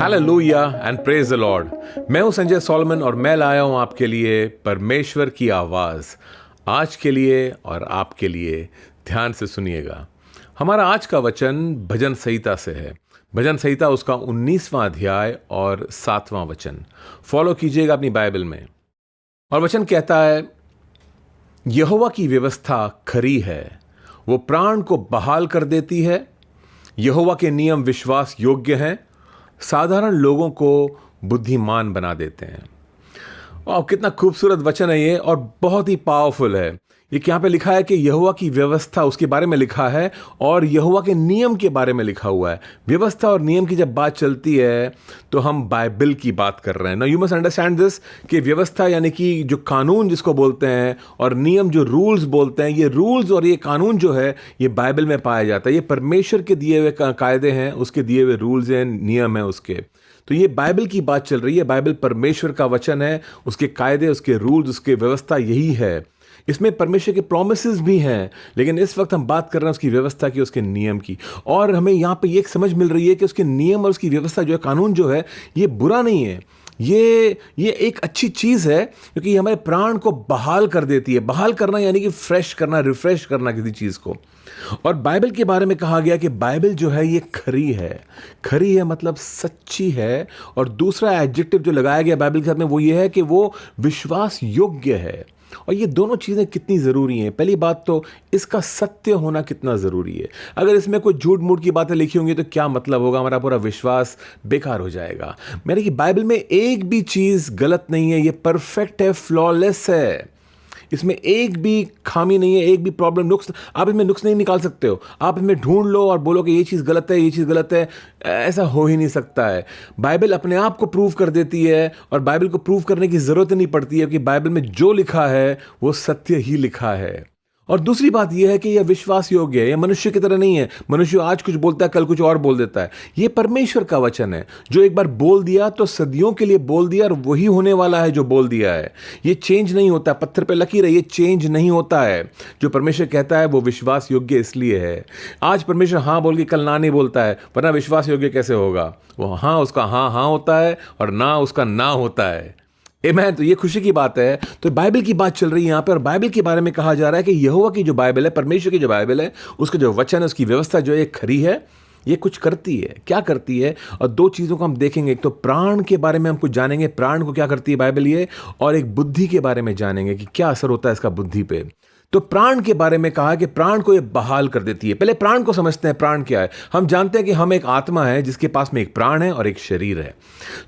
Hallelujah and praise the Lord. मैं हूं Sanjay Solomon और मैं लाया हूं आपके लिए परमेश्वर की आवाज़ आज के लिए और आपके लिए। ध्यान से सुनिएगा। हमारा आज का वचन भजन संहिता से है। भजन संहिता उसका 19वां अध्याय और 7वां वचन फॉलो कीजिएगा अपनी बाइबल में। और वचन कहता है, यहोवा की व्यवस्था खरी है, वो प्राण को बहाल कर देती है। यहोवा के नियम विश्वास योग्य हैं, साधारण लोगों को बुद्धिमान बना देते हैं। और कितना खूबसूरत वचन है ये और बहुत ही पावरफुल है। ये यहाँ पे लिखा है कि यहोवा की व्यवस्था उसके बारे में लिखा है और यहोवा के नियम के बारे में लिखा हुआ है। व्यवस्था और नियम की जब बात चलती है तो हम बाइबल की बात कर रहे हैं। Now you must understand this कि व्यवस्था यानी कि जो कानून जिसको बोलते हैं और नियम जो रूल्स बोलते हैं, ये रूल्स और ये कानून जो है ये बाइबल में पाया जाता है। ये परमेश्वर के दिए हुए कायदे हैं, उसके दिए हुए रूल्स हैं, नियम हैं उसके। तो ये बाइबल की बात चल रही है। बाइबल परमेश्वर का वचन है, उसके कायदे, उसके रूल्स, उसके व्यवस्था यही है। इसमें परमेश्वर के प्रॉमिसेस भी हैं, लेकिन इस वक्त हम बात कर रहे हैं उसकी व्यवस्था की, उसके नियम की। और हमें यहाँ पे ये समझ मिल रही है कि उसके नियम और उसकी व्यवस्था जो है, कानून जो है, ये बुरा नहीं है। ये एक अच्छी चीज़ है क्योंकि ये हमारे प्राण को बहाल कर देती है। बहाल करना यानी कि फ्रेश करना, रिफ्रेश करना किसी चीज़ को। और बाइबल के बारे में कहा गया कि बाइबल जो है ये खरी है। खरी है मतलब सच्ची है। और दूसरा एडजेक्टिव जो लगाया गया बाइबल के साथ में वो ये है कि वो विश्वास योग्य है। और ये दोनों चीज़ें कितनी ज़रूरी हैं। पहली बात तो इसका सत्य होना कितना ज़रूरी है। अगर इसमें कोई झूठ मूठ की बातें लिखी होंगी तो क्या मतलब होगा, हमारा पूरा विश्वास बेकार हो जाएगा। मेरे कि बाइबल में एक भी चीज़ गलत नहीं है, ये परफेक्ट है, फ्लॉलेस है। इसमें एक भी खामी नहीं है, एक भी प्रॉब्लम, नुक्स, आप इसमें नुक्स नहीं निकाल सकते हो। आप इसमें ढूंढ लो और बोलो कि ये चीज़ गलत है, ये चीज़ गलत है, ऐसा हो ही नहीं सकता है। बाइबल अपने आप को प्रूव कर देती है और बाइबल को प्रूव करने की ज़रूरत नहीं पड़ती है कि बाइबल में जो लिखा है वो सत्य ही लिखा है। और दूसरी बात यह है कि यह विश्वास योग्य है। यह मनुष्य की तरह नहीं है। मनुष्य आज कुछ बोलता है, कल कुछ और बोल देता है। यह परमेश्वर का वचन है जो एक बार बोल दिया तो सदियों के लिए बोल दिया और वही होने वाला है जो बोल दिया है। यह चेंज नहीं होता। पत्थर पे लकीर है, ये चेंज नहीं होता है। जो परमेश्वर कहता है वो विश्वास योग्य इसलिए है। आज परमेश्वर हाँ बोल के कल ना नहीं बोलता है, वरना विश्वास योग्य कैसे होगा। वो हाँ उसका हाँ हाँ होता है और ना उसका ना होता है। आमीन। तो ये खुशी की बात है। तो बाइबल की बात चल रही है यहाँ पे और बाइबल के बारे में कहा जा रहा है कि यहोवा की जो बाइबल है, परमेश्वर की जो बाइबल है, उसका जो वचन है, उसकी व्यवस्था जो है खरी है। ये कुछ करती है। क्या करती है? और दो चीज़ों को हम देखेंगे। एक तो प्राण के बारे में हम कुछ जानेंगे, प्राण को क्या करती है बाइबल ये, और एक बुद्धि के बारे में जानेंगे कि क्या असर होता है इसका बुद्धि पे। तो प्राण के बारे में कहा कि प्राण को ये बहाल कर देती है। पहले प्राण को समझते हैं। प्राण क्या है? हम जानते हैं कि हम एक आत्मा है जिसके पास में एक प्राण है और एक शरीर है।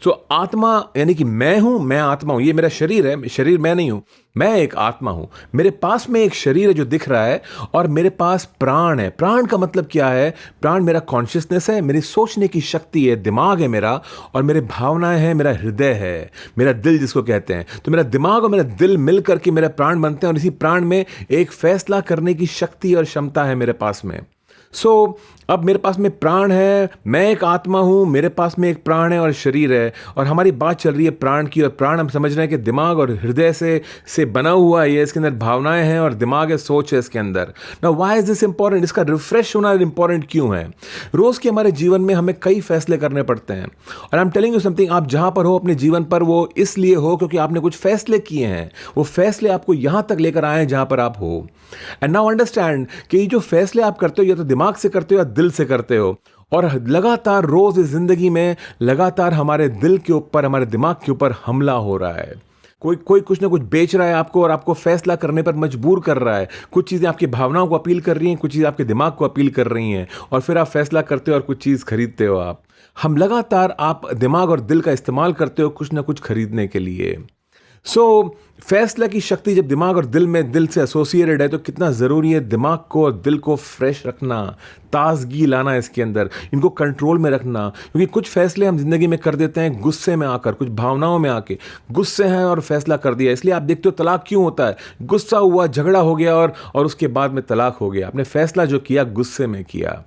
सो आत्मा यानी कि मैं हूं, मैं आत्मा हूं, ये मेरा शरीर है। शरीर मैं नहीं हूं, मैं एक आत्मा हूं। मेरे पास में एक शरीर है जो दिख रहा है और मेरे पास प्राण है। प्राण का मतलब क्या है? प्राण मेरा कॉन्शियसनेस है, मेरी सोचने की शक्ति है, दिमाग है मेरा, और मेरे भावनाएं हैं, मेरा हृदय है, मेरा दिल जिसको कहते हैं। तो मेरा दिमाग और मेरा दिल मिल करके मेरा प्राण बनते हैं और इसी प्राण में एक फैसला करने की शक्ति और क्षमता है मेरे पास में। अब मेरे पास में प्राण है, मैं एक आत्मा हूं, मेरे पास में एक प्राण है और शरीर है। और हमारी बात चल रही है प्राण की। और प्राण हम समझ रहे हैं कि दिमाग और हृदय से बना हुआ है। इसके अंदर भावनाएं हैं और दिमाग है, सोच है इसके अंदर। Now why is this important? इसका रिफ्रेश होना इंपॉर्टेंट क्यों है? रोज के हमारे जीवन में हमें कई फैसले करने पड़ते हैं। और I am telling you something, आप जहां पर हो अपने जीवन पर, वो इसलिए हो क्योंकि आपने कुछ फैसले किए हैं। वो फैसले आपको यहां तक लेकर आए हैं जहां पर आप हो। एंड नाउ अंडरस्टैंड कि ये जो फैसले आप करते हो या तो दिमाग से करते हो या दिल से करते हो। और लगातार रोज इस जिंदगी में लगातार हमारे दिल के ऊपर, हमारे दिमाग के ऊपर हमला हो रहा है। कोई कुछ ना कुछ बेच रहा है आपको और आपको फैसला करने पर मजबूर कर रहा है। कुछ चीज़ें आपकी भावनाओं को अपील कर रही हैं, कुछ चीज़ें आपके दिमाग को अपील कर रही हैं, और फिर आप फैसला करते हो और कुछ चीज़ खरीदते हो। हम लगातार आप दिमाग और दिल का इस्तेमाल करते हो कुछ ना कुछ खरीदने के लिए। फैसला की शक्ति जब दिमाग और दिल से एसोसिएटेड है तो कितना ज़रूरी है दिमाग को और दिल को फ्रेश रखना, ताजगी लाना इसके अंदर, इनको कंट्रोल में रखना। क्योंकि कुछ फैसले हम जिंदगी में कर देते हैं गुस्से में आकर, कुछ भावनाओं में आके। गुस्से हैं और फैसला कर दिया। इसलिए आप देखते हो तलाक क्यों होता है? गुस्सा हुआ, झगड़ा हो गया और उसके बाद में तलाक हो गया। आपने फैसला जो किया गुस्से में किया।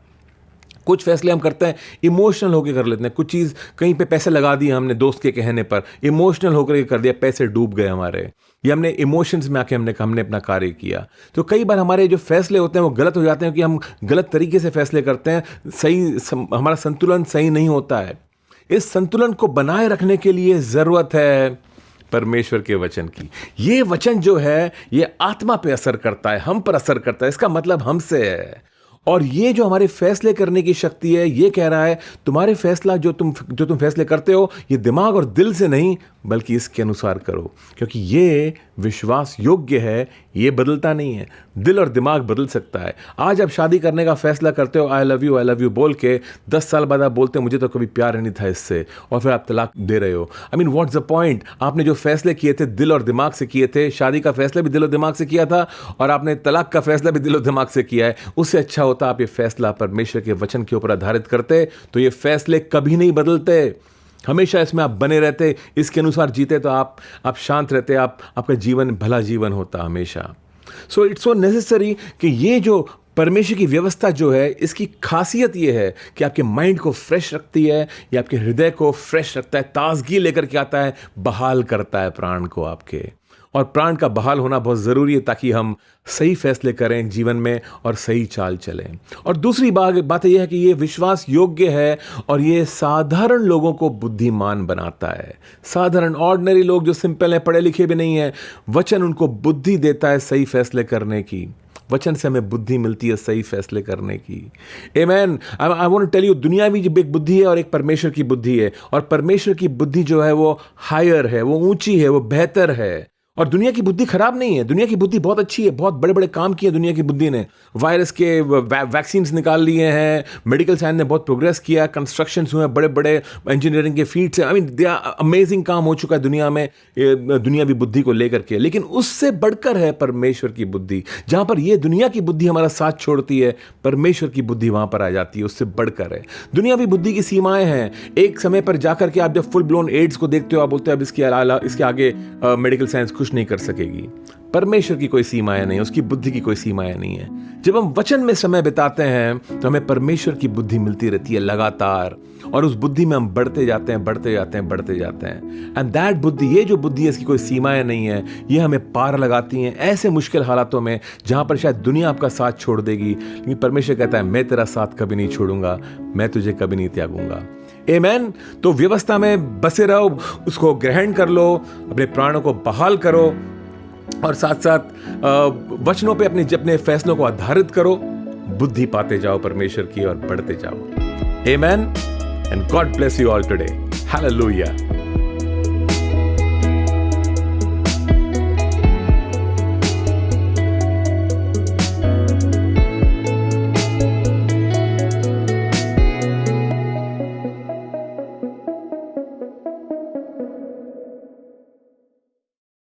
कुछ फैसले हम करते हैं इमोशनल होकर कर लेते हैं। कुछ चीज़ कहीं पे पैसे लगा दिए हमने दोस्त के कहने पर, इमोशनल होकर कर दिया, पैसे डूब गए हमारे। ये हमने इमोशंस में आके हमने अपना कार्य किया। तो कई बार हमारे जो फैसले होते हैं वो गलत हो जाते हैं कि हम गलत तरीके से फैसले करते हैं। हमारा संतुलन सही नहीं होता है। इस संतुलन को बनाए रखने के लिए जरूरत है परमेश्वर के वचन की। ये वचन जो है ये आत्मा पे असर करता है, हम पर असर करता है, इसका मतलब हमसे है। और ये जो हमारे फैसले करने की शक्ति है, ये कह रहा है तुम्हारे फैसला जो तुम फैसले करते हो ये दिमाग और दिल से नहीं बल्कि इसके अनुसार करो, क्योंकि ये विश्वास योग्य है, ये बदलता नहीं है। दिल और दिमाग बदल सकता है। आज आप शादी करने का फैसला करते हो आई लव यू बोल के, 10 साल बाद आप बोलते हो मुझे तो कभी प्यार नहीं था इससे, और फिर आप तलाक दे रहे हो। I mean what's the point? आपने जो फैसले किए थे दिल और दिमाग से किए थे, शादी का फैसला भी दिल और दिमाग से किया था और आपने तलाक का फैसला भी दिल और दिमाग से किया है। उससे अच्छा होता आप ये फैसला परमेश्वर के वचन के ऊपर आधारित करते, तो ये फैसले कभी नहीं बदलते, हमेशा इसमें आप बने रहते, इसके अनुसार जीते, तो आप शांत रहते, आपका जीवन भला जीवन होता हमेशा। सो इट्स सो नेसेसरी कि ये जो परमेश्वर की व्यवस्था जो है इसकी खासियत ये है कि आपके माइंड को फ्रेश रखती है, ये आपके हृदय को फ्रेश रखता है, ताजगी लेकर के आता है, बहाल करता है प्राण को आपके। और प्राण का बहाल होना बहुत ज़रूरी है ताकि हम सही फैसले करें जीवन में और सही चाल चलें। और दूसरी बात यह है कि ये विश्वास योग्य है और ये साधारण लोगों को बुद्धिमान बनाता है। साधारण ऑर्डिनरी लोग जो सिंपल हैं, पढ़े लिखे भी नहीं हैं, वचन उनको बुद्धि देता है सही फैसले करने की। वचन से हमें बुद्धि मिलती है सही फैसले करने की। Amen. I want to tell you, दुनियावी जो एक बुद्धि है और एक परमेश्वर की बुद्धि है, और परमेश्वर की बुद्धि जो है वो हायर है, वो ऊंची है, वो बेहतर है। और दुनिया की बुद्धि खराब नहीं है, दुनिया की बुद्धि बहुत अच्छी है, बहुत बड़े बड़े काम किए दुनिया की बुद्धि ने। वायरस के वैक्सीन निकाल लिए हैं, मेडिकल साइंस ने बहुत प्रोग्रेस किया, कंस्ट्रक्शन हुए हैं, बड़े बड़े इंजीनियरिंग के फील्ड से, I mean they are amazing काम हो चुका है दुनिया में दुनियावी बुद्धि को लेकर के। लेकिन उससे बढ़कर है परमेश्वर की बुद्धि। जहाँ पर ये दुनिया की बुद्धि हमारा साथ छोड़ती है, परमेश्वर की बुद्धि वहाँ पर आ जाती है, उससे बढ़कर है। दुनियावी बुद्धि की सीमाएं हैं। एक समय पर जाकर के आप जब फुल ब्लोन एड्स को देखते हो, आप बोलते हो अब इसके आगे मेडिकल साइंस कुछ नहीं कर सकेगी। परमेश्वर की कोई सीमाएं नहीं, उसकी बुद्धि की कोई सीमाएं नहीं है। जब हम वचन में समय बिताते हैं तो हमें परमेश्वर की बुद्धि मिलती रहती है लगातार, और उस बुद्धि में हम बढ़ते जाते हैं। एंड दैट बुद्धि, ये जो बुद्धि है इसकी कोई सीमाएं नहीं है, ये हमें पार लगाती हैं ऐसे मुश्किल हालातों में जहां पर शायद दुनिया आपका साथ छोड़ देगी, लेकिन परमेश्वर कहता है मैं तेरा साथ कभी नहीं छोड़ूंगा, मैं तुझे कभी नहीं त्यागूंगा। आमेन। तो व्यवस्था में बसे रहो, उसको ग्रहण कर लो, अपने प्राणों को बहाल करो, और साथ साथ वचनों पे अपने फैसलों को आधारित करो, बुद्धि पाते जाओ परमेश्वर की और बढ़ते जाओ। Amen and God bless you all today. Hallelujah.